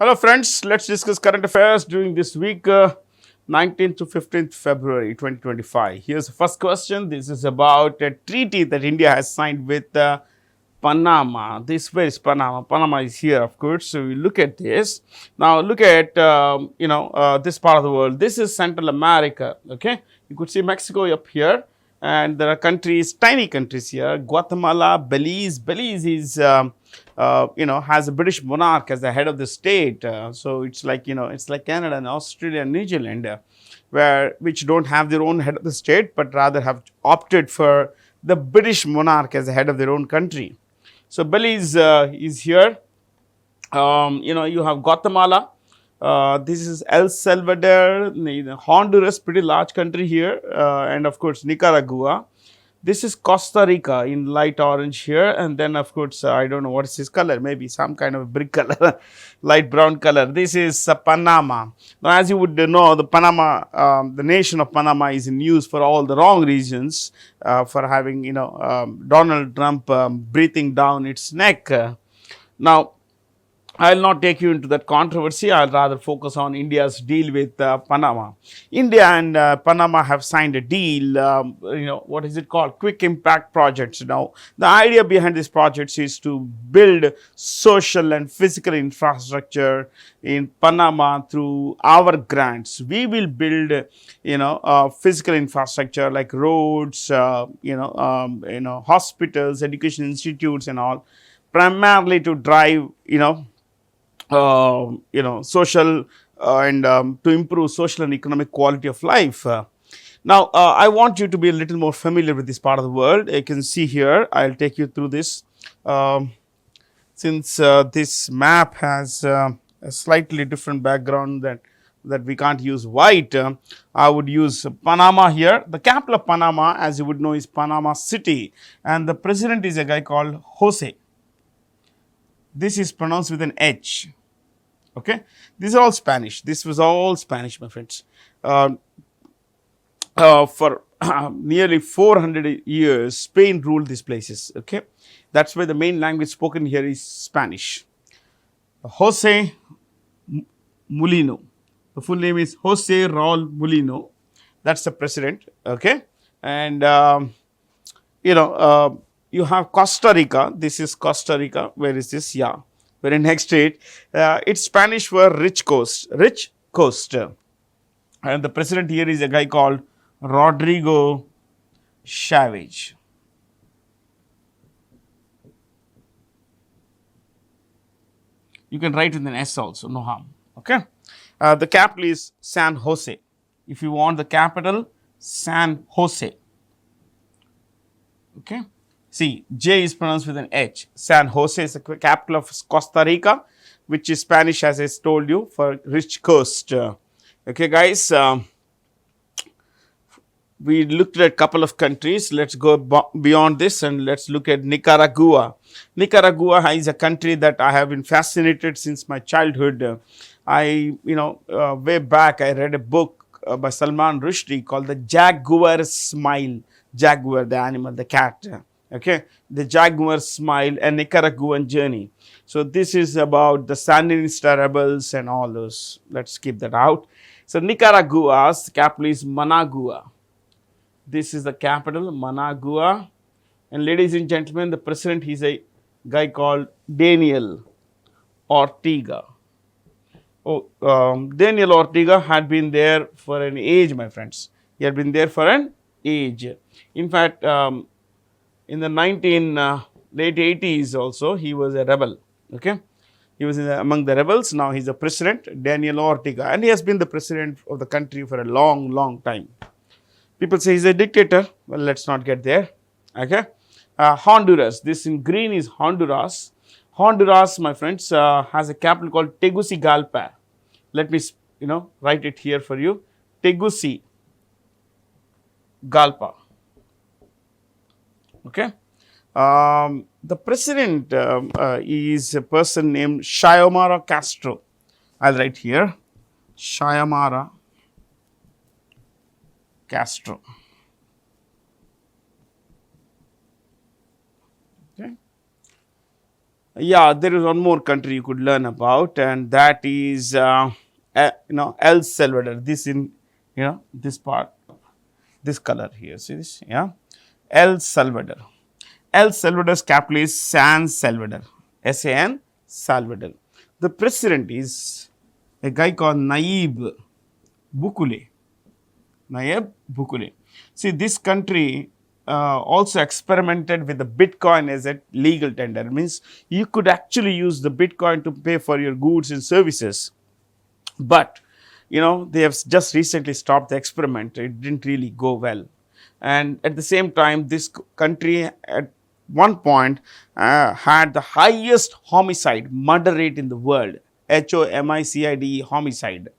Hello friends, let's discuss current affairs during this week 19th to 15th February 2025. Here's the first question. This is about a treaty that India has signed with Panama. Where is Panama? Panama is here, of course. So we look at this. Now look at this part of the world. This is Central America. Okay, you could see Mexico up here, and there are countries, tiny countries here. Guatemala, Belize. Belize is has a British monarch as the head of the state. So it's like it's like Canada and Australia and New Zealand, which don't have their own head of the state, but rather have opted for the British monarch as the head of their own country. So Belize is here. You have Guatemala. This is El Salvador, Honduras, pretty large country here, and of course Nicaragua. This is Costa Rica in light orange here, and then of course I don't know what is this color, maybe some kind of brick color, light brown color. This is Panama. Now, as you would know, the nation of Panama is in use for all the wrong reasons, for having Donald Trump breathing down its neck. Now, I'll not take you into that controversy. I'll rather focus on India's deal with Panama. India and Panama have signed a deal, what is it called? Quick impact projects. Now, the idea behind these projects is to build social and physical infrastructure in Panama through our grants. We will build, physical infrastructure like roads, hospitals, education institutes and all, primarily to drive, social and to improve social and economic quality of life. Now, I want you to be a little more familiar with this part of the world. You can see here, I'll take you through this. Since this map has a slightly different background that we can't use white, I would use Panama here. The capital of Panama, as you would know, is Panama City, and the president is a guy called Jose. This is pronounced with an H. Okay, these are all Spanish. This was all Spanish, my friends. For nearly 400 years, Spain ruled these places. Okay, that's why the main language spoken here is Spanish. Jose Mulino. The full name is Jose Raul Mulino. That's the president. Okay, and you have Costa Rica. This is Costa Rica. Where is this? Yeah, very next to it. It's Spanish for rich coast. Rich coast. And the president here is a guy called Rodrigo Chavez. You can write with an S also, no harm. Okay. The capital is San Jose. If you want the capital, San Jose. Okay. See, J is pronounced with an H. San Jose is the capital of Costa Rica, which is Spanish, as I told you, for rich coast. Okay, guys, we looked at a couple of countries. Let's go beyond this and let's look at Nicaragua. Nicaragua is a country that I have been fascinated since my childhood. Way back, I read a book by Salman Rushdie called The Jaguar Smile. Jaguar, the animal, the cat. Okay, the Jaguar Smile, a Nicaraguan journey. So this is about the Sandinista rebels and all those. Let's keep that out. So Nicaragua's capital is Managua. This is the capital, Managua. And ladies and gentlemen, the president is a guy called Daniel Ortega. Daniel Ortega had been there for an age, my friends. He had been there for an age. In fact, in the late 80s also, he was a rebel. Okay, he was among the rebels. Now he's the president, Daniel Ortega, and he has been the president of the country for a long, long time. People say he's a dictator. Well, let's not get there. Okay, Honduras. This in green is Honduras. Honduras, my friends, has a capital called Tegucigalpa. Let me, write it here for you. Tegucigalpa. Okay. The president is a person named Xiomara Castro. I'll write here, Xiomara Castro. Okay. Yeah, there is one more country you could learn about, and that is El Salvador. This in this part, this color here. See this? Yeah, El Salvador. El Salvador's capital is San Salvador. San Salvador. The president is a guy called Nayib Bukele. Nayib Bukele. See, this country also experimented with the Bitcoin as a legal tender. It means you could actually use the Bitcoin to pay for your goods and services. But, they have just recently stopped the experiment. It didn't really go well. And at the same time, this country at one point had the highest murder rate in the world. HOMICIDE, homicide,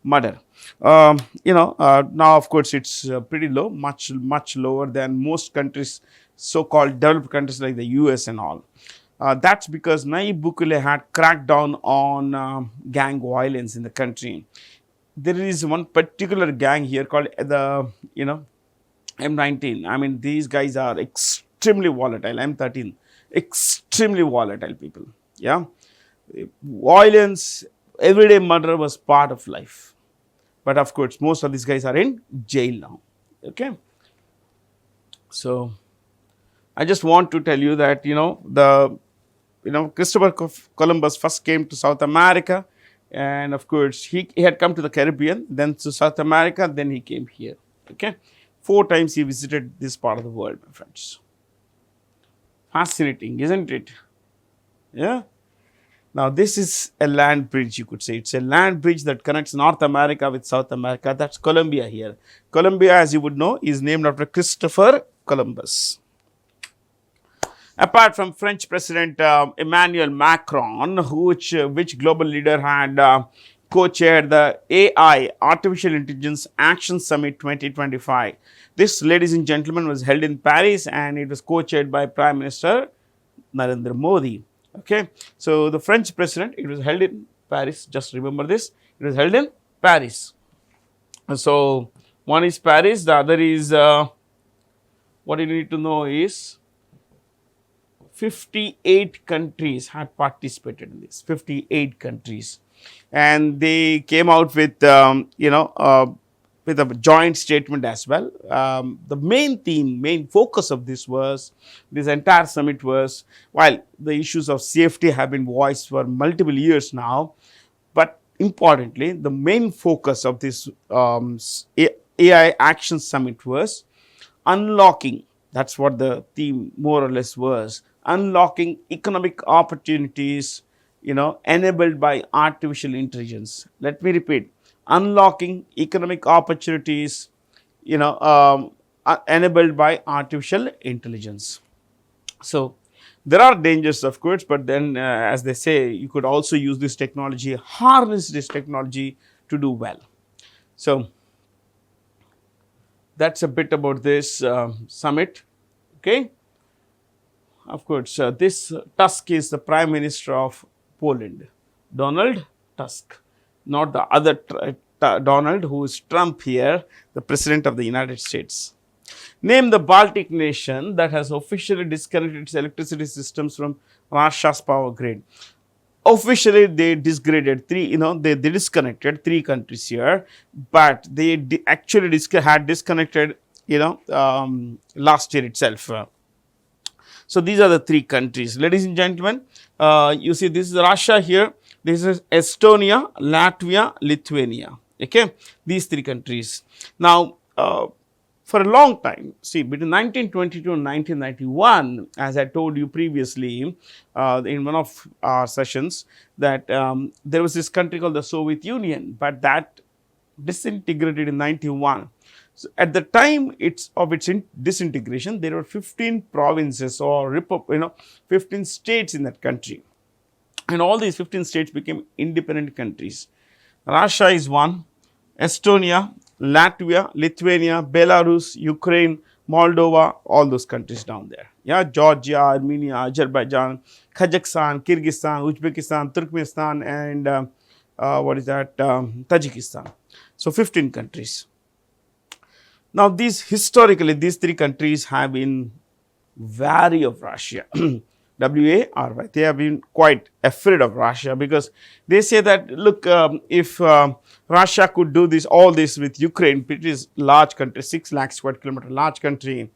murder. Now of course it's pretty low, much lower than most countries, so-called developed countries like the US and all. That's because Nayib Bukele had cracked down on gang violence in the country. There is one particular gang here called the M19. I mean, these guys are extremely volatile. M13, extremely volatile people. Yeah, violence, everyday murder was part of life. But of course, most of these guys are in jail now. Okay. So I just want to tell you that Christopher Columbus first came to South America, and of course he had come to the Caribbean, then to South America, then he came here. Okay. 4 times he visited this part of the world, my friends. Fascinating, isn't it? Yeah. Now, this is a land bridge, you could say. It's a land bridge that connects North America with South America. That's Colombia here. Colombia, as you would know, is named after Christopher Columbus. Apart from French President Emmanuel Macron, which global leader had co-chaired the AI, Artificial Intelligence Action Summit 2025. This, ladies and gentlemen, was held in Paris, and it was co-chaired by Prime Minister Narendra Modi. Okay, so the French president, it was held in Paris. Just remember this, it was held in Paris. So one is Paris, the other is what you need to know is 58 countries had participated in this. 58 countries, and they came out with with a joint statement as well. The main focus of this entire summit was, while the issues of safety have been voiced for multiple years now, but importantly, the main focus of this AI Action Summit was unlocking, that's what the theme more or less was, unlocking economic opportunities, enabled by artificial intelligence. Let me repeat. Unlocking economic opportunities, enabled by artificial intelligence. So there are dangers, of course, but then as they say, you could also use this technology, harness this technology to do well. So that's a bit about this summit. Okay. Of course, this Tusk is the Prime Minister of Poland, Donald Tusk. Not the other Donald, who is Trump here, the President of the United States. Name the Baltic nation that has officially disconnected its electricity systems from Russia's power grid. Officially, they disgraded they disconnected 3 countries here, but they actually had disconnected, last year itself. So these are the 3 countries. Ladies and gentlemen, you see this is Russia here. This is Estonia, Latvia, Lithuania. Okay, these 3 countries. Now, for a long time, see, between 1922 and 1991, as I told you previously in one of our sessions, that there was this country called the Soviet Union, but that disintegrated in 91. So at the time of its disintegration, there were 15 provinces or 15 states in that country. And all these 15 states became independent countries. Russia is one, Estonia, Latvia, Lithuania, Belarus, Ukraine, Moldova, all those countries down there. Yeah, Georgia, Armenia, Azerbaijan, Kazakhstan, Kyrgyzstan, Uzbekistan, Turkmenistan, and Tajikistan. So 15 countries. Now, historically, these 3 countries have been wary of Russia. WARY. They have been quite afraid of Russia because they say that, look, if Russia could do this, all this with Ukraine, it is large country, 6 lakh square kilometer large country,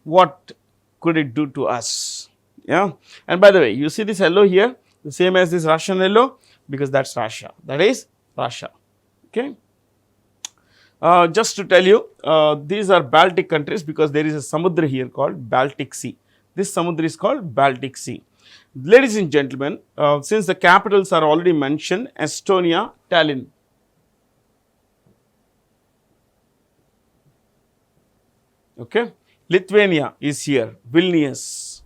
what could it do to us? Yeah. And by the way, you see this yellow here, the same as this Russian yellow, because that's Russia. That is Russia. Okay. Just to tell you, these are Baltic countries because there is a samudra here called Baltic Sea. This samudra is called Baltic Sea. Ladies and gentlemen, since the capitals are already mentioned, Estonia, Tallinn. Okay. Lithuania is here, Vilnius.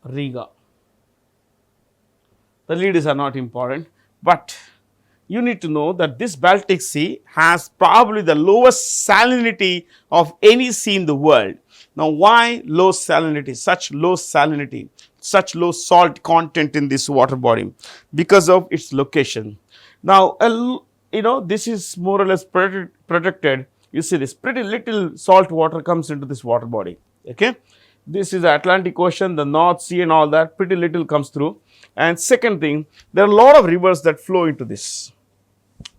Riga. The leaders are not important, but you need to know that this Baltic Sea has probably the lowest salinity of any sea in the world. Now, why low salinity, such low salinity, such low salt content in this water body? Because of its location. Now, this is more or less protected. You see this, pretty little salt water comes into this water body. Okay. This is the Atlantic Ocean, the North Sea and all that, pretty little comes through. And second thing, there are a lot of rivers that flow into this.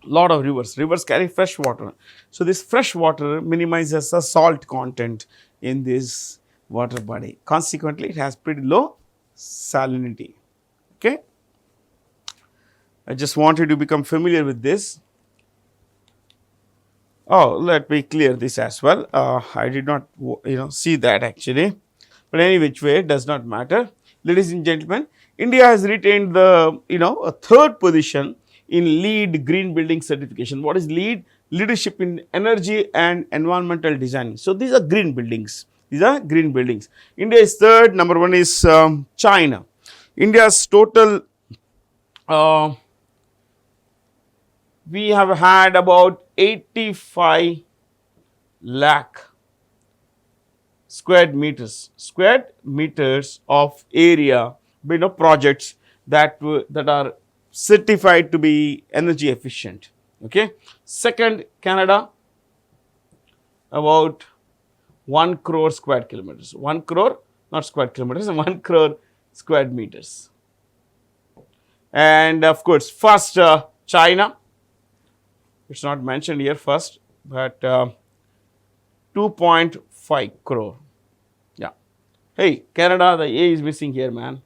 Lot of rivers carry fresh water. So this fresh water minimizes the salt content in this water body. Consequently, it has pretty low salinity. Okay. I just wanted to become familiar with this. Oh, let me clear this as well. I did not, see that actually. But any which way, it does not matter. Ladies and gentlemen, India has retained the, a third position in LEED Green Building Certification. What is LEED? Leadership in Energy and Environmental Design. So these are green buildings. These are green buildings. India is third. Number one is China. India's total, we have had about 85 lakh square meters of area, projects that are certified to be energy efficient. Okay. Second, Canada, about 1 crore square kilometers. 1 crore, not square kilometers, 1 crore square meters. And of course, first China, it's not mentioned here first, but 2.5 crore. Yeah. Hey, Canada, the A is missing here, man.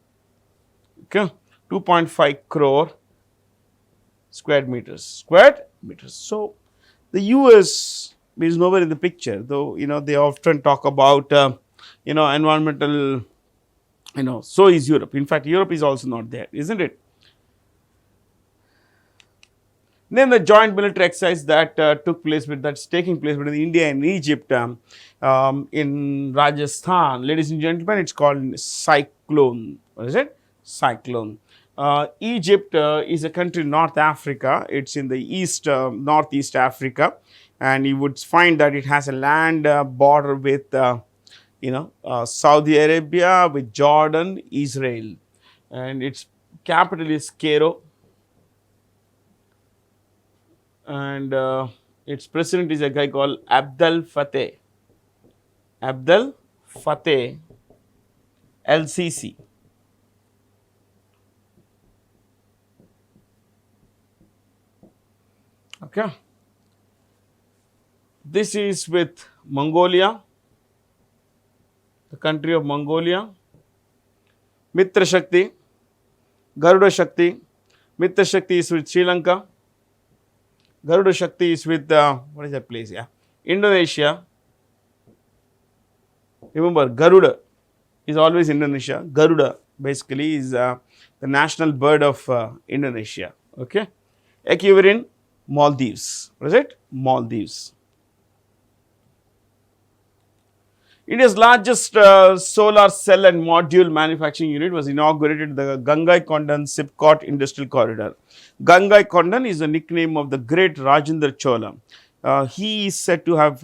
Okay. 2.5 crore square meters. So the US is nowhere in the picture, though, they often talk about, environmental, so is Europe. In fact, Europe is also not there, isn't it? Then the joint military exercise that that's taking place between India and Egypt in Rajasthan. Ladies and gentlemen, it's called Cyclone. What is it? Cyclone. Egypt is a country in North Africa. It's in the east, northeast Africa, and you would find that it has a land border with, Saudi Arabia, with Jordan, Israel, and its capital is Cairo, and its president is a guy called Abdel Fattah LCC. Okay. This is with Mongolia, the country of Mongolia. Mitra Shakti, Garuda Shakti. Mitra Shakti is with Sri Lanka. Garuda Shakti is with, what is that place? Yeah, Indonesia. Remember, Garuda is always Indonesia. Garuda basically is the national bird of Indonesia. Okay. Ecuador, Maldives. What is it? Maldives. India's largest solar cell and module manufacturing unit was inaugurated at the Gangaikondan Sipcot Industrial Corridor. Gangaikondan is a nickname of the great Rajendra Chola. He is said to have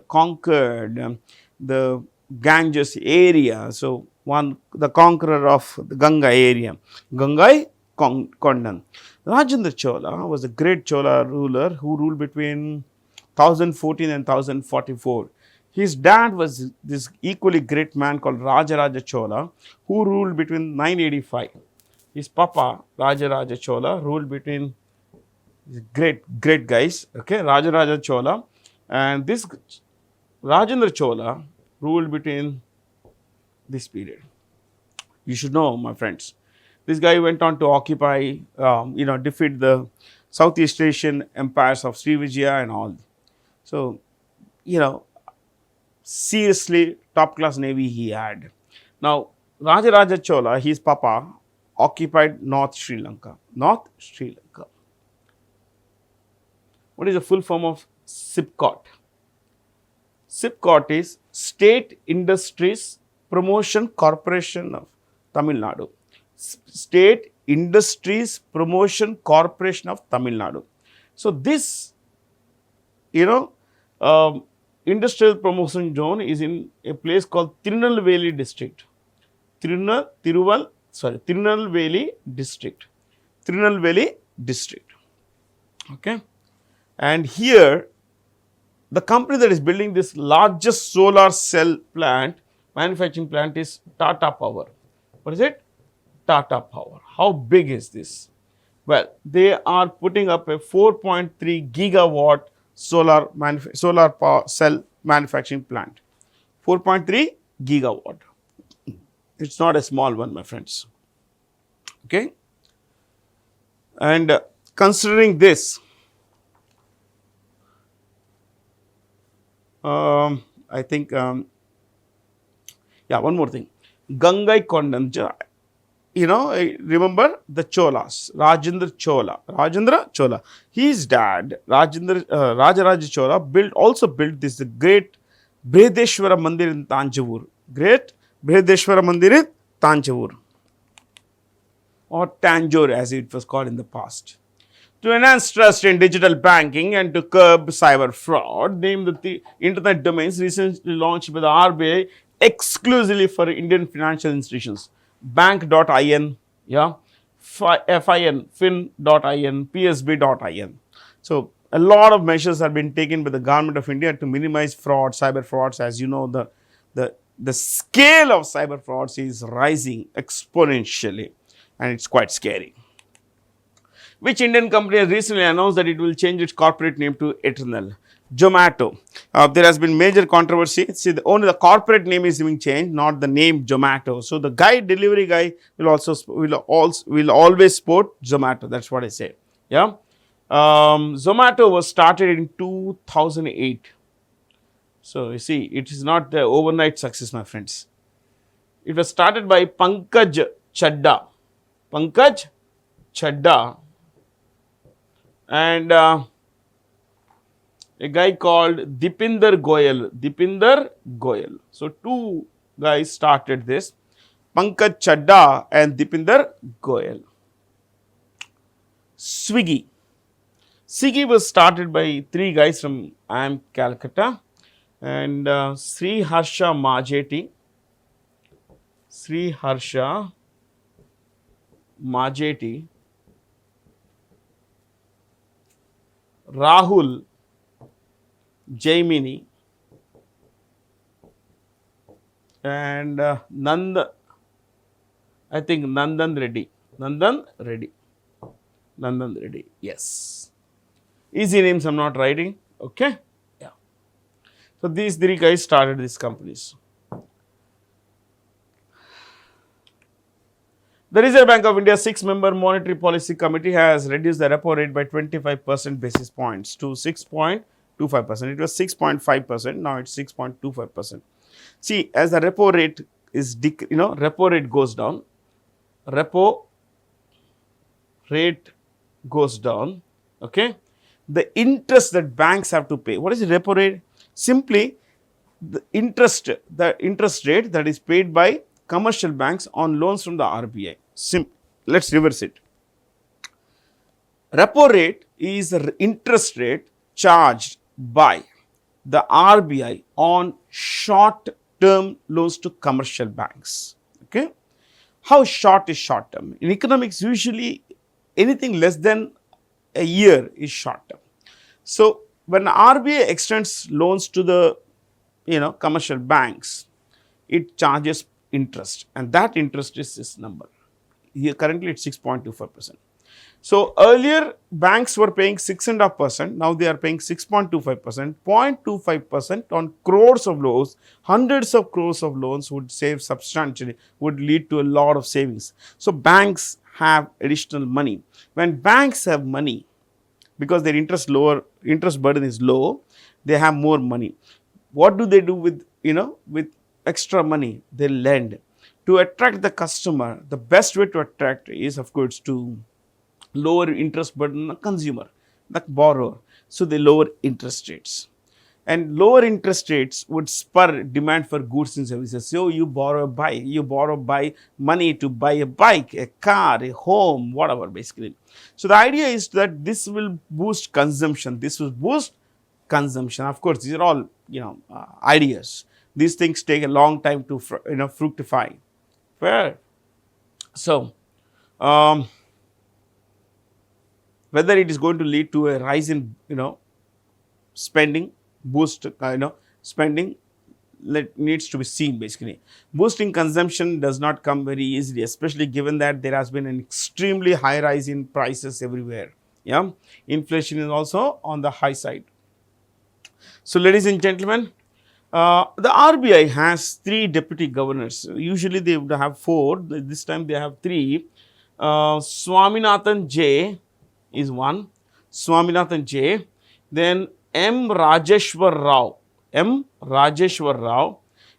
conquered the Ganges area. So, the conqueror of the Ganga area. Gangaikondan. Rajendra Chola was a great Chola ruler who ruled between 1014 and 1044. His dad was this equally great man called Rajaraja Chola, who ruled between 985. His papa, Rajaraja Chola, ruled between great guys, okay, Rajaraja Chola, and this Rajendra Chola ruled between this period. You should know, my friends. This guy went on to occupy, defeat the Southeast Asian empires of Srivijaya and all. So, seriously top class navy he had. Now, Rajaraja Chola, his papa, occupied North Sri Lanka. North Sri Lanka. What is the full form of SIPCOT? SIPCOT is State Industries Promotion Corporation of Tamil Nadu. State Industries Promotion Corporation of Tamil Nadu. So, this, industrial promotion zone is in a place called Tirunelveli district. Tirunelveli district. Okay. And here, the company that is building this largest solar cell plant, manufacturing plant, is Tata Power. What is it? Tata Power. How big is this? Well, they are putting up a 4.3 gigawatt solar power cell manufacturing plant. 4.3 gigawatt. It's not a small one, my friends. Okay. And considering this, I think, one more thing. Gangai Kondam, remember the Cholas, Rajendra Chola. His dad, Rajaraja Chola, also built this great Brihadeshwara Mandir in Tanjavur. Great Brihadeshwara Mandir in Tanjavur, or Tanjore as it was called in the past. To enhance trust in digital banking and to curb cyber fraud, named the internet domains recently launched by the RBI exclusively for Indian financial institutions. Bank.in, fin.in, psb.in. So, a lot of measures have been taken by the government of India to minimize fraud, cyber frauds. As you know, the scale of cyber frauds is rising exponentially, and it's quite scary. Which Indian company has recently announced that it will change its corporate name to Eternal? Zomato. There has been major controversy. See, only the corporate name is being changed, not the name Zomato. So, the delivery guy will always support Zomato. That's what I say. Yeah. Zomato was started in 2008. So, you see, it is not the overnight success, my friends. It was started by Pankaj Chadda. And a guy called Dipinder Goyal. So, two guys started this, Pankaj Chadda and Dipinder Goyal. Swiggy was started by three guys from IIM Calcutta, and Sri Harsha Majeti, Rahul Jaimini, and Nandan Reddy. Yes. Easy names I'm not writing. Okay. Yeah. So, these three guys started these companies. The Reserve Bank of India's 6-member Monetary Policy Committee has reduced the repo rate by 25% basis points to 6.25%. It was 6.5%. Now it's 6.25%. See, as the repo rate is, repo rate goes down. Okay. The interest that banks have to pay. What is the repo rate? Simply the interest rate that is paid by commercial banks on loans from the RBI. Let's reverse it. Repo rate is the interest rate charged by the RBI on short-term loans to commercial banks. Okay. How short is short term? In economics, usually anything less than a year is short term. So, when RBI extends loans to the commercial banks, it charges interest, and that interest is this number. Here currently it's 6.25%. So earlier banks were paying 6.5%, now they are paying 6.25%. 0.25% on crores of loans, hundreds of crores of loans would save substantially, would lead to a lot of savings. So banks have additional money. When banks have money, because their interest burden is low, they have more money. What do they do with with extra money? They lend. To attract the customer, the best way to attract is, of course, to lower interest burden on the consumer, the borrower. So they lower interest rates, and lower interest rates would spur demand for goods and services. So you buy money to buy a bike, a car, a home, whatever basically. So the idea is that this will boost consumption. This will boost consumption. Of course, these are all ideas. These things take a long time to fructify. Fair. So whether it is going to lead to a rise in spending, boost spending, needs to be seen basically. Boosting consumption does not come very easily, especially given that there has been an extremely high rise in prices everywhere. Yeah, inflation is also on the high side. So ladies and gentlemen, the RBI has 3 deputy governors. Usually they would have 4. This time they have 3. Swaminathan J is one. Swaminathan J. Then M. Rajeshwar Rao.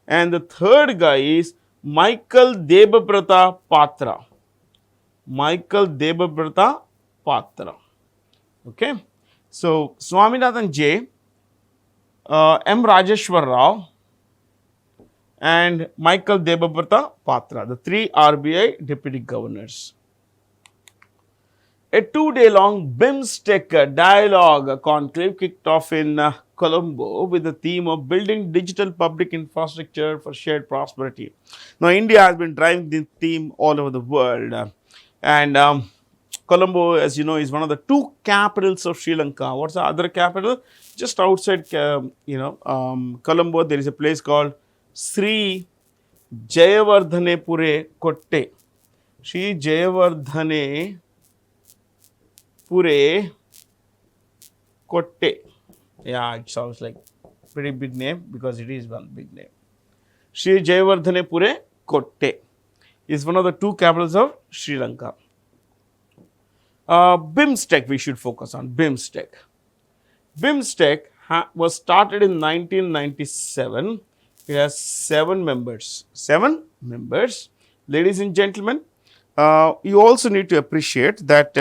And the third guy is Michael Debabrata Patra. Okay. So Swaminathan J. M. Rajeshwar Rao and Michael Debabrata Patra, the 3 RBI deputy governors. A 2-day-long BIMSTEC dialogue conclave kicked off in Colombo with the theme of building digital public infrastructure for shared prosperity. Now, India has been driving this theme all over the world, and Colombo, as you know, is one of the 2 capitals of Sri Lanka. What's the other capital? Just outside, Colombo, there is a place called Sri Jayawardhanepure Kotte. Sri Jayawardhanepure Kotte. Yeah, it sounds like pretty big name because it is one big name. Sri Jayawardhanepure Kotte is one of the 2 capitals of Sri Lanka. BIMSTEC we should focus on. BIMSTEC was started in 1997. It has 7 members. 7 members. Ladies and gentlemen, you also need to appreciate that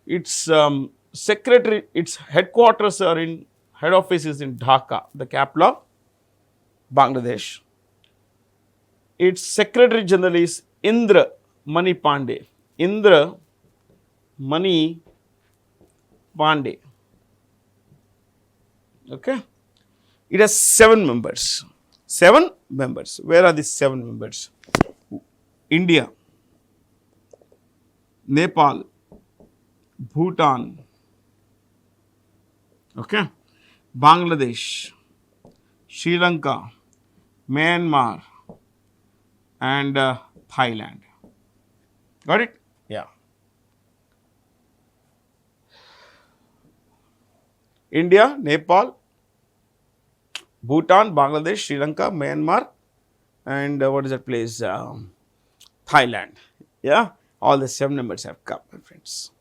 its headquarters are in, head office is in Dhaka, the capital of Bangladesh. Its Secretary General is Indra Mani Pandey. Indra Mani Pandey. Okay. It has 7 members. 7 members. Where are these 7 members? India, Nepal, Bhutan, okay, Bangladesh, Sri Lanka, Myanmar, and Thailand. Got it? Yeah. India, Nepal, Bhutan, Bangladesh, Sri Lanka, Myanmar, and what is that place? Thailand. Yeah, all the 7 members have come, my friends.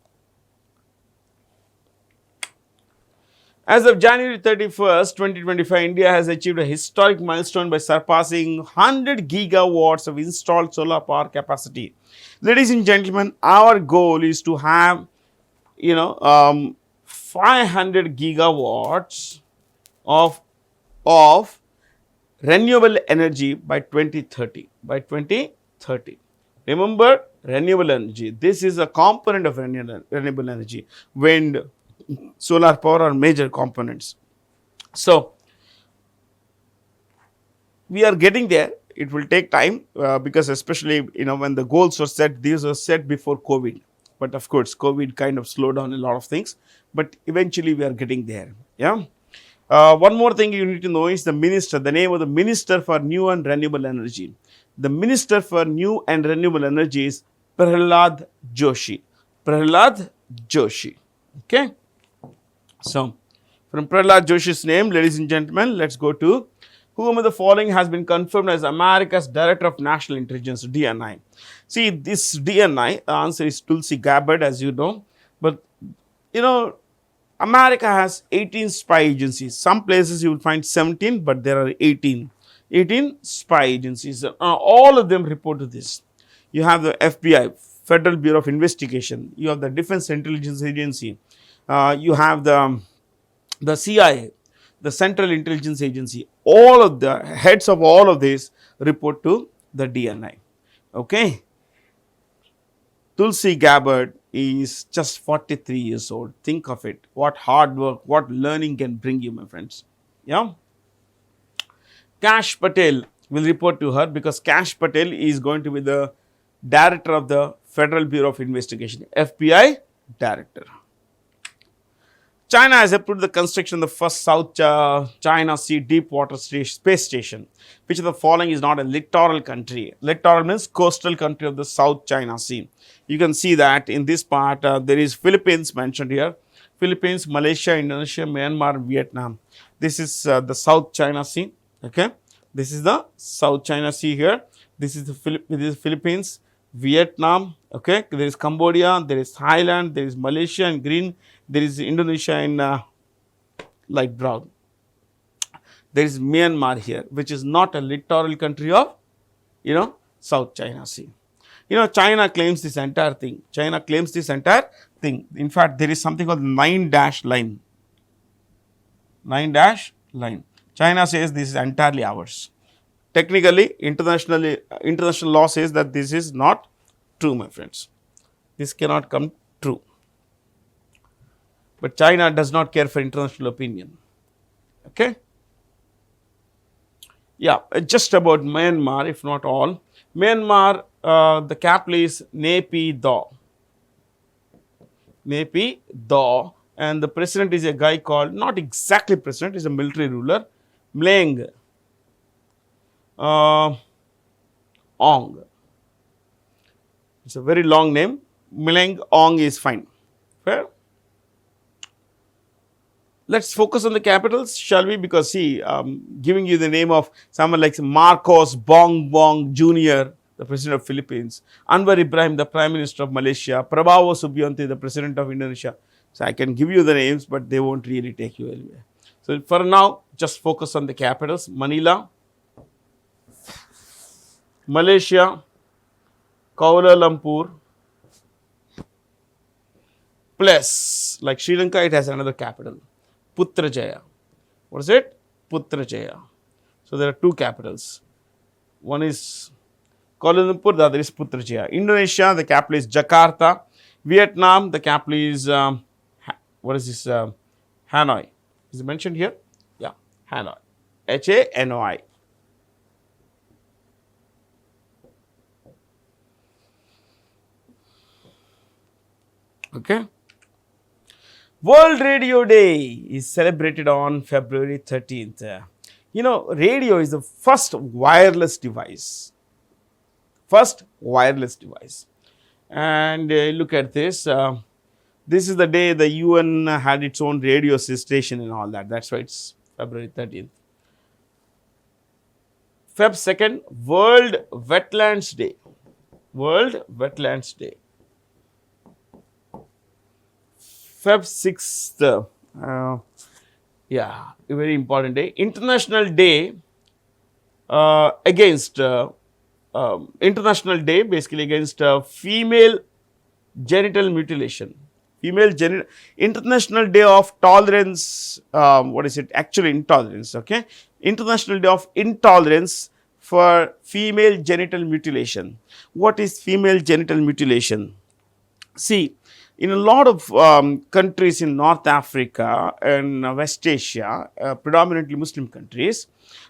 As of January 31st, 2025, India has achieved a historic milestone by surpassing 100 gigawatts of installed solar power capacity. Ladies and gentlemen, our goal is to have, 500 gigawatts of renewable energy by 2030. By 2030. Remember, renewable energy. This is a component of renewable energy. Wind, solar power are major components. So, we are getting there. It will take time because especially when the goals were set, these were set before COVID. but of course COVID kind of slowed down a lot of things, but eventually we are getting there. Yeah. One more thing you need to know is the minister, the name of the minister for new and renewable energy. The minister for new and renewable energy is Prahlad Joshi. Prahlad Joshi. Okay. So, from Prahlad Joshi's name, ladies and gentlemen, let's go to whom of the following has been confirmed as America's Director of National Intelligence, DNI. See, this DNI, the answer is Tulsi Gabbard, as you know. But, you know, America has 18 spy agencies. Some places you will find 17, but there are 18. 18 spy agencies. All of them report to this. You have the FBI, Federal Bureau of Investigation. You have the Defense Intelligence Agency. You have the CIA, the Central Intelligence Agency. All of the heads of all of these report to the DNI. Okay. Tulsi Gabbard is just 43 years old. Think of it. What hard work, what learning can bring you, my friends. Yeah. Kash Patel will report to her because Kash Patel is going to be the director of the Federal Bureau of Investigation, FBI director. China has approved the construction of the first South China Sea deep water space station. Which of the following is not a littoral country? Littoral means coastal country of the South China Sea. You can see that in this part there is Philippines mentioned here. Philippines, Malaysia, Indonesia, Myanmar, Vietnam. This is the South China Sea. Okay, this is the South China Sea here. This is the Philippines, Vietnam. Okay, there is Cambodia, there is Thailand, there is Malaysia in green, there is Indonesia in light brown. There is Myanmar here, which is not a littoral country of, you know, South China Sea. You know, China claims this entire thing. China claims this entire thing. In fact, there is something called 9-dash line. 9-dash line. China says this is entirely ours. Technically, international law says that this is not true, my friends. This cannot come true. But China does not care for international opinion. Okay. Yeah, just about Myanmar, if not all. Myanmar, the capital is Naypyidaw. Naypyidaw, and the president is a guy called, not exactly president, is a military ruler, Mleng Ong. It's a very long name. Mleng Ong is fine. Fair? Let's focus on the capitals, shall we? Because see, giving you the name of someone like Marcos Bongbong Jr., the president of Philippines, Anwar Ibrahim, the prime minister of Malaysia, Prabowo Subianto, the president of Indonesia. So I can give you the names, but they won't really take you anywhere. So for now, just focus on the capitals. Manila, Malaysia, Kuala Lumpur, plus like Sri Lanka, it has another capital, Putrajaya. What is it? Putrajaya. So there are two capitals. One is Kuala Lumpur, the other is Putrajaya. Indonesia, the capital is Jakarta. Vietnam, the capital is what is this? Hanoi. Is it mentioned here? Yeah, Hanoi. Hanoi. Okay. World Radio Day is celebrated on February 13th. You know, radio is the first wireless device. And look at this. This is the day the UN had its own radio station and all that. That's why it's February 13th. Feb 2nd, World Wetlands Day. World Wetlands Day. Feb 6th, yeah, a very important day. International Day against, International Day basically against female genital mutilation. International Day of Tolerance, what is it? Actually intolerance, okay? International Day of Intolerance for female genital mutilation. What is female genital mutilation? See, in a lot of countries in North Africa and West Asia, predominantly Muslim countries,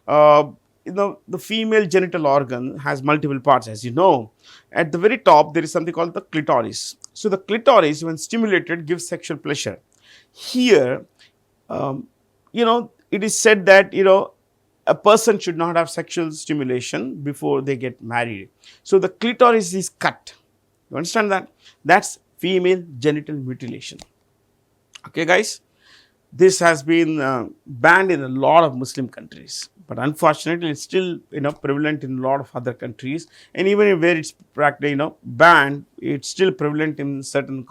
you know, the female genital organ has multiple parts, as you know. At the very top, there is something called the clitoris. So the clitoris, when stimulated, gives sexual pleasure. Here, it is said that, a person should not have sexual stimulation before they get married. So the clitoris is cut. You understand that? That's female genital mutilation. Okay, guys. This has been banned in a lot of Muslim countries, but unfortunately, it's still prevalent in a lot of other countries. And even where it's banned, it's still prevalent in certain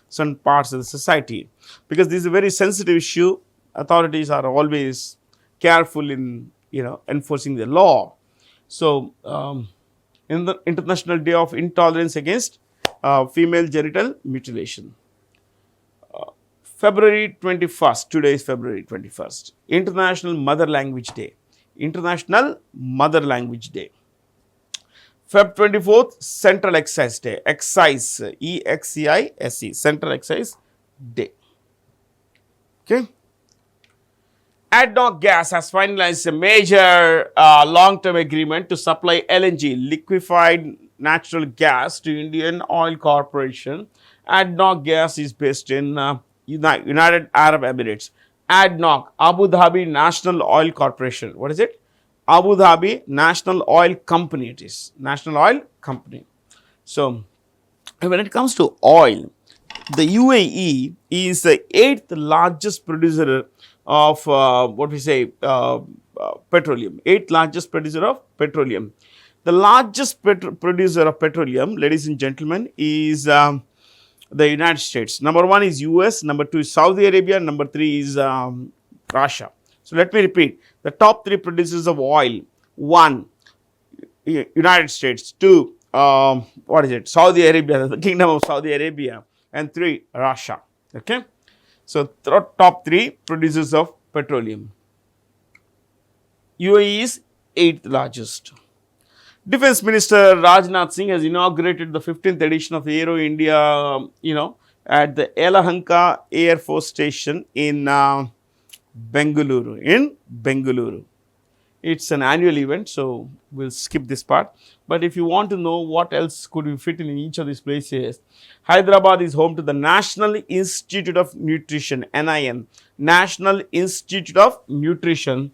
certain parts of the society, because this is a very sensitive issue. Authorities are always careful in enforcing the law. So, in the International Day of Intolerance Against Female Genital Mutilation. February 21st, today is February 21st, International Mother Language Day. International Mother Language Day. Feb 24th, Central Excise Day. Excise, E-X-C-I-S-E, Central Excise Day. Okay. ADNOC Gas has finalized a major long-term agreement to supply LNG, liquefied natural gas, to Indian Oil Corporation. ADNOC Gas is based in United Arab Emirates. ADNOC, Abu Dhabi National Oil Corporation. What is it? Abu Dhabi National Oil Company it is. National Oil Company. So, when it comes to oil, the UAE is the 8th largest producer of petroleum. 8th largest producer of petroleum. The largest producer of petroleum, ladies and gentlemen, is the United States. Number 1 is US, number 2 is Saudi Arabia, number 3 is Russia. So let me repeat, the top 3 producers of oil: 1, United States; 2, Saudi Arabia, the Kingdom of Saudi Arabia; and 3, Russia. Okay, so top 3 producers of petroleum. UAE is 8th largest. Defense Minister Rajnath Singh has inaugurated the 15th edition of Aero India, at the Yelahanka Air Force Station in Bengaluru. It's an annual event, so we'll skip this part. But if you want to know what else could we fit in each of these places, Hyderabad is home to the National Institute of Nutrition, NIN, National Institute of Nutrition.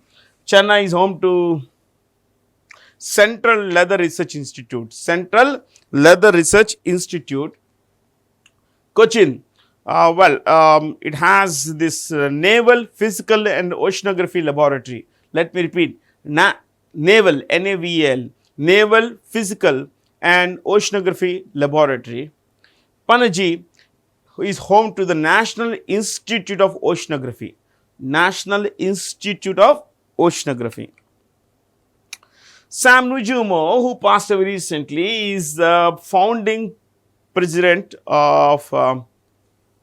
Chennai is home to Central Leather Research Institute. Cochin, it has this Naval Physical and Oceanography Laboratory. Let me repeat, Naval, N-A-V-L, Naval Physical and Oceanography Laboratory. Panaji is home to the National Institute of Oceanography. National Institute of Oceanography. Sam Nujuma, who passed away recently, is the founding president of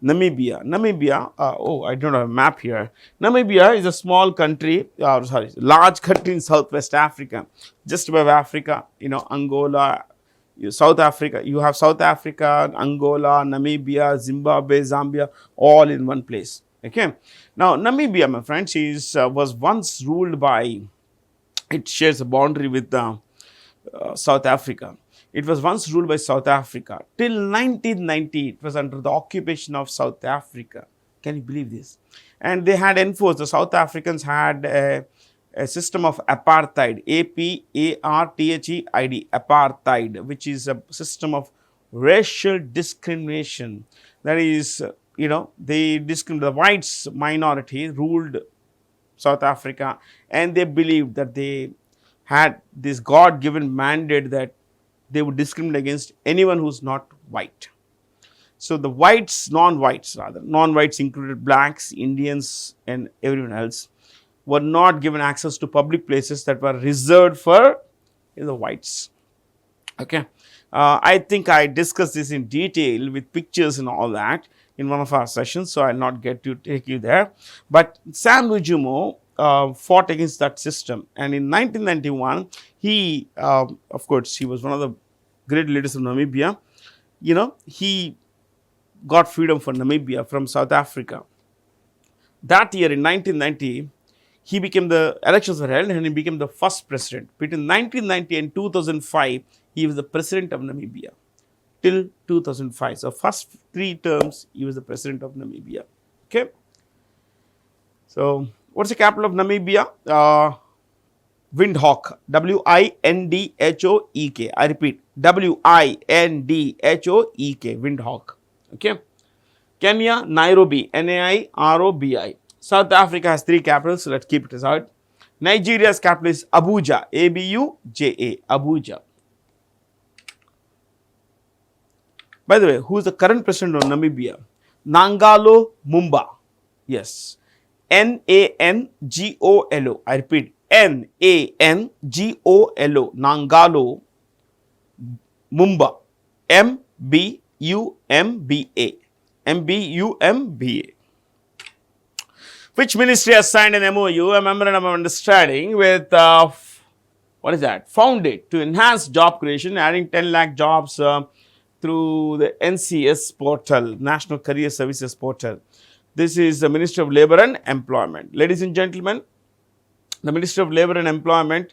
Namibia. I don't have a map here. Namibia is a small country, large country in Southwest Africa, just above Africa, Angola, South Africa. You have South Africa, Angola, Namibia, Zimbabwe, Zambia, all in one place. Okay. Now, Namibia, my friends, was once ruled by, it shares a boundary with South Africa. It was once ruled by South Africa. Till 1990, it was under the occupation of South Africa. Can you believe this? And they had enforced, the South Africans had a system of apartheid, A-P-A-R-T-H-E-I-D, apartheid, which is a system of racial discrimination. That is, the whites minority ruled South Africa, and they believed that they had this God-given mandate that they would discriminate against anyone who's not white. So the non-whites included blacks, Indians, and everyone else, were not given access to public places that were reserved for the whites. Okay, I think I discussed this in detail with pictures and all that in one of our sessions, so I'll not get to take you there. But Sam Nujuma fought against that system, and in 1991, he was one of the great leaders of Namibia. He got freedom for Namibia from South Africa. That year, in 1990, elections were held, and he became the first president. Between 1990 and 2005, he was the president of Namibia. till 2005. So first 3 terms he was the president of Namibia. Okay. So what's the capital of Namibia? Windhoek, Windhoek. I repeat, Windhoek, Windhoek. Okay. Kenya, Nairobi, NAIROBI. South Africa has 3 capitals, so let's keep it aside. Nigeria's capital is Abuja, ABUJA, Abuja. By the way, who is the current president of Namibia? Nangalo Mumba. Yes. Nangolo. I repeat, Nangolo. Nangalo Mumba. MBUMBA. Which ministry has signed an MOU, a memorandum of understanding with Founded to enhance job creation, adding 10 lakh jobs through the NCS portal, National Career Services portal. This is the Ministry of Labour and Employment. Ladies and gentlemen, the Ministry of Labour and Employment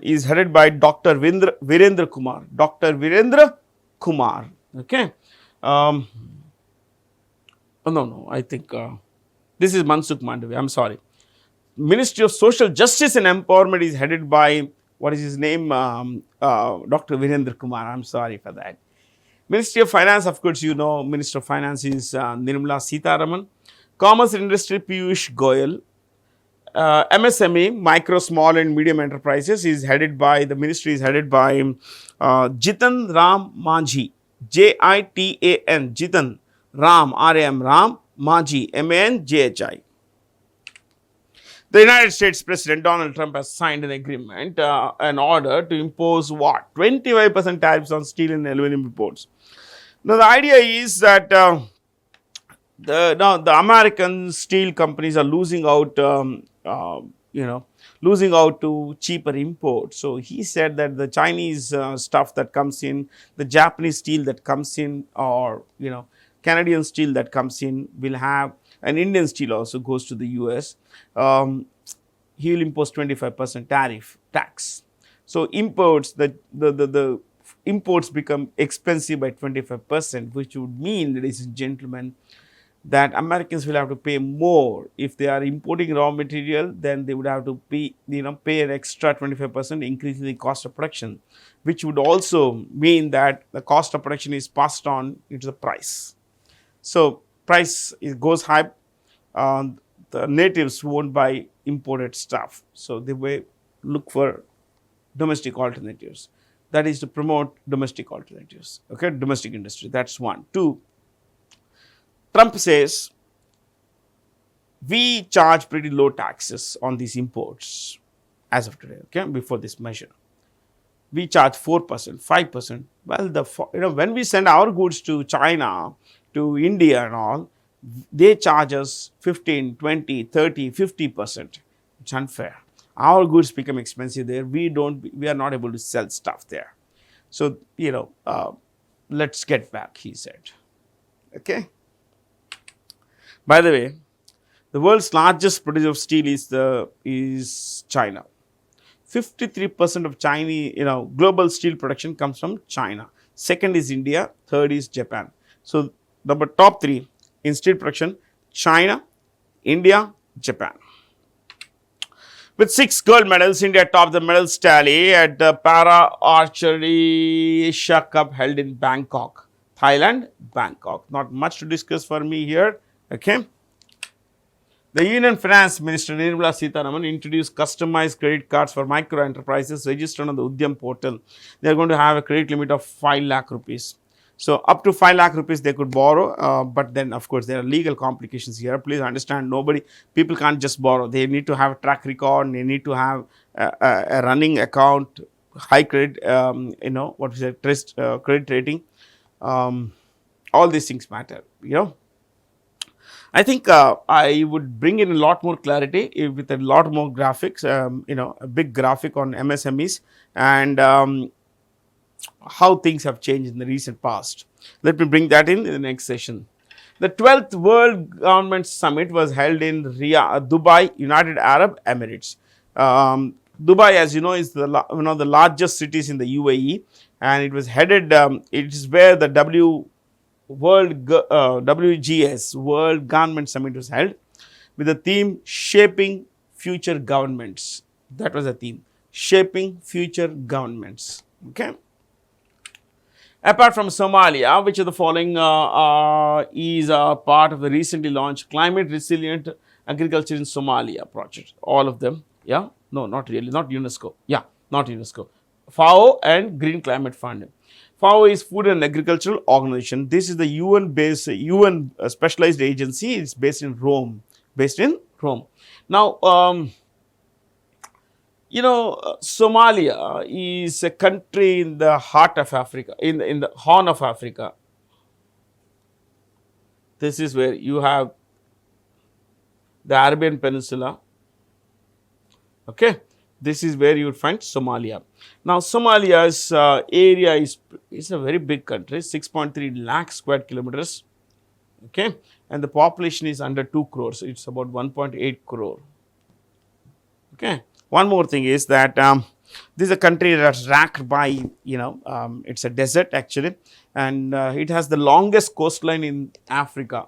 is headed by Dr. Virendra Kumar. Dr. Virendra Kumar. Okay. I think this is Mansukh Mandavia. I'm sorry. Ministry of Social Justice and Empowerment is headed by, what is his name? Dr. Virendra Kumar. I'm sorry for that. Ministry of Finance, of course, you know, Minister of Finance is Nirmala Sitharaman. Commerce and Industry, Piyush Goyal. MSME, Micro, Small and Medium Enterprises, is headed by, the ministry is headed by Jitan Ram Manjhi. Jitan, Jitan Ram, RAM, Ram, Manjhi, MANJHI. The United States President Donald Trump has signed an agreement, an order to impose what? 25% tariffs on steel and aluminum imports. Now, the idea is that the American steel companies are losing out, losing out to cheaper imports. So he said that the Chinese stuff that comes in, the Japanese steel that comes in, or Canadian steel that comes in will have, and Indian steel also goes to the US. He will impose 25% tax. So imports, the imports become expensive by 25%, which would mean, ladies and gentlemen, that Americans will have to pay more. If they are importing raw material, then they would have to pay an extra 25%, increasing the cost of production, which would also mean that the cost of production is passed on into the price. So price goes high. The natives won't buy imported stuff, so they will look for domestic alternatives. That is to promote domestic alternatives, okay, domestic industry. That's one. 2, Trump says we charge pretty low taxes on these imports as of today, okay, before this measure. We charge 4%, 5%. Well, when we send our goods to China, to India and all, they charge us 15, 20, 30, 50%. It's unfair. Our goods become expensive there. We are not able to sell stuff there. So, let's get back, he said. Okay. By the way, the world's largest producer of steel is China. 53% of Chinese, global steel production comes from China. Second is India. Third is Japan. So, number top 3 in steel production: China, India, Japan. With 6 gold medals, India topped the medals tally at the Para Archery Asia Cup held in Bangkok, Thailand, Bangkok. Not much to discuss for me here. Okay. The Union Finance Minister Nirmala Sitharaman introduced customized credit cards for micro enterprises registered on the Udyam portal. They are going to have a credit limit of 5 lakh rupees. So up to 5 lakh rupees they could borrow, but then of course there are legal complications here. Please understand, people can't just borrow. They need to have a track record. They need to have a running account, high credit, credit rating. All these things matter, I think I would bring in a lot more clarity with a lot more graphics, a big graphic on MSMEs and how things have changed in the recent past. Let me bring that in the next session. The 12th World Government Summit was held in Riyadh, Dubai, United Arab Emirates. Dubai, as you know, is one of the largest cities in the UAE. and it was headed, it is where the WGS, World Government Summit, was held with the theme Shaping Future Governments. That was the theme, Shaping Future Governments. Okay. Apart from Somalia, which of the following is part of the recently launched Climate Resilient Agriculture in Somalia project? All of them. Yeah? No, not really. Not UNESCO. Yeah, not UNESCO. FAO and Green Climate Fund. FAO is Food and Agricultural Organization. This is the UN-based, UN specialized agency. It's based in Rome. Now, Somalia is a country in the heart of Africa, in the Horn of Africa. This is where you have the Arabian Peninsula. Okay, this is where you would find Somalia. Now, Somalia's area is a very big country, 6.3 lakh square kilometers. Okay, and the population is under 2 crores. It's about 1.8 crore. Okay. One more thing is that this is a country that's racked by, it's a desert actually, and it has the longest coastline in Africa.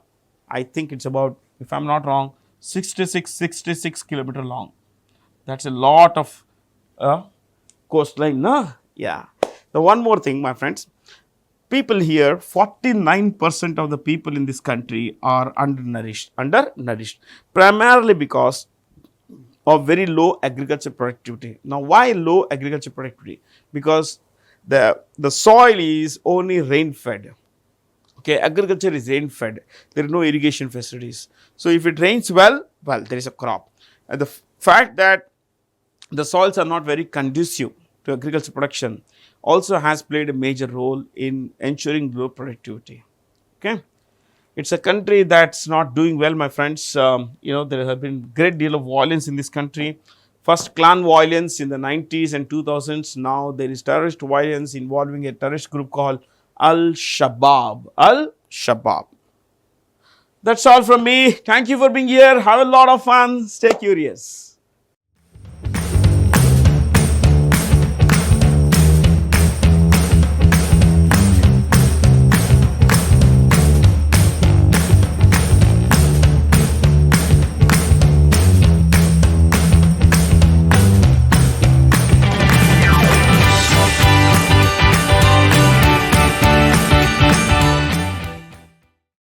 I think it's about, if I'm not wrong, 66 kilometer long. That's a lot of coastline, no? Yeah. The one more thing, my friends, people here, 49% of the people in this country are undernourished, primarily because of very low agriculture productivity. Now, why low agriculture productivity? Because the soil is only rain fed. Okay, agriculture is rain fed. There are no irrigation facilities. So, if it rains well, there is a crop. And the fact that the soils are not very conducive to agriculture production also has played a major role in ensuring low productivity. Okay. It's a country that's not doing well, my friends. There have been great deal of violence in this country. First, clan violence in the 90s and 2000s. Now, there is terrorist violence involving a terrorist group called Al-Shabaab. That's all from me. Thank you for being here. Have a lot of fun. Stay curious.